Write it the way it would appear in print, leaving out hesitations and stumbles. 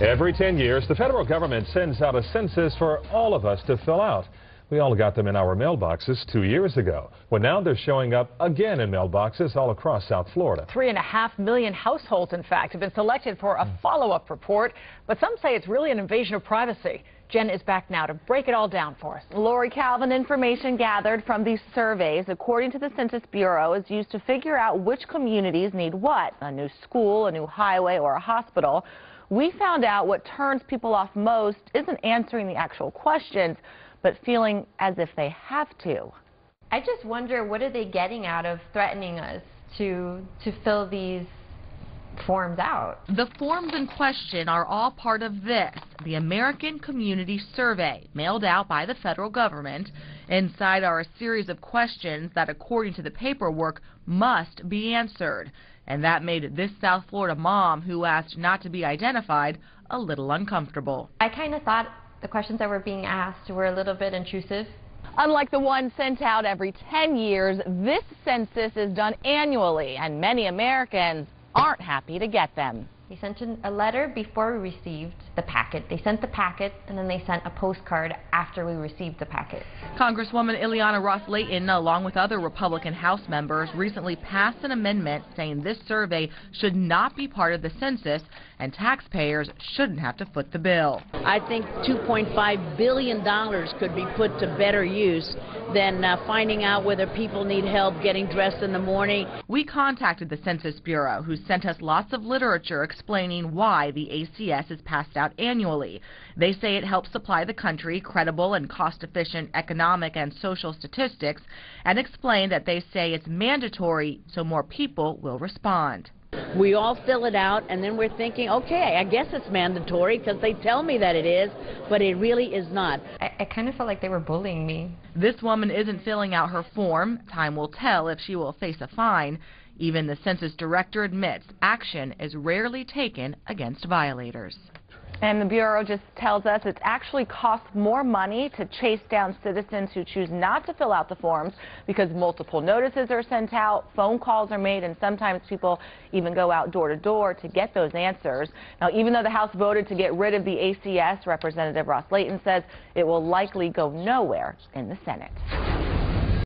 Every 10 years, the federal government sends out a census for all of us to fill out. We all got them in our mailboxes 2 years ago. Well, now they're showing up again in mailboxes all across South Florida. 3.5 million households, in fact, have been selected for a follow-up report, but some say it's really an invasion of privacy. Jen is back now to break it all down for us. Lori Calvin, information gathered from these surveys, according to the Census Bureau, is used to figure out which communities need what, a new school, a new highway, or a hospital. We found out what turns people off most isn't answering the actual questions, but feeling as if they have to. I just wonder, what are they getting out of threatening us to fill these forms out? The forms in question are all part of this, the American Community Survey, mailed out by the federal government. Inside are a series of questions that, according to the paperwork, must be answered. And that made this South Florida mom, who asked not to be identified, a little uncomfortable. I kind of thought the questions that were being asked were a little bit intrusive. Unlike the ones sent out every 10 years, this census is done annually, and many Americans aren't happy to get them. They sent in a letter before we received the packet. They sent the packet, and then they sent a postcard after we received the packet. Congresswoman Ros Lehtinen, along with other Republican House members, recently passed an amendment saying this survey should not be part of the census and taxpayers shouldn't have to foot the bill. I think $2.5 billion could be put to better use than finding out whether people need help getting dressed in the morning. We contacted the Census Bureau, who sent us lots of literature explaining why the ACS is passed out annually. They say it helps supply the country credible and cost-efficient economic and social statistics, and explain that they say it's mandatory so more people will respond. We all fill it out, and then we're thinking, okay, I guess it's mandatory because they tell me that it is, but it really is not. I kind of felt like they were bullying me. This woman isn't filling out her form. Time will tell if she will face a fine. Even the census director admits action is rarely taken against violators. And the Bureau just tells us it actually costs more money to chase down citizens who choose not to fill out the forms because multiple notices are sent out, phone calls are made, and sometimes people even go out door to door to get those answers. Now, even though the House voted to get rid of the ACS, Representative Ros Lehtinen says it will likely go nowhere in the Senate.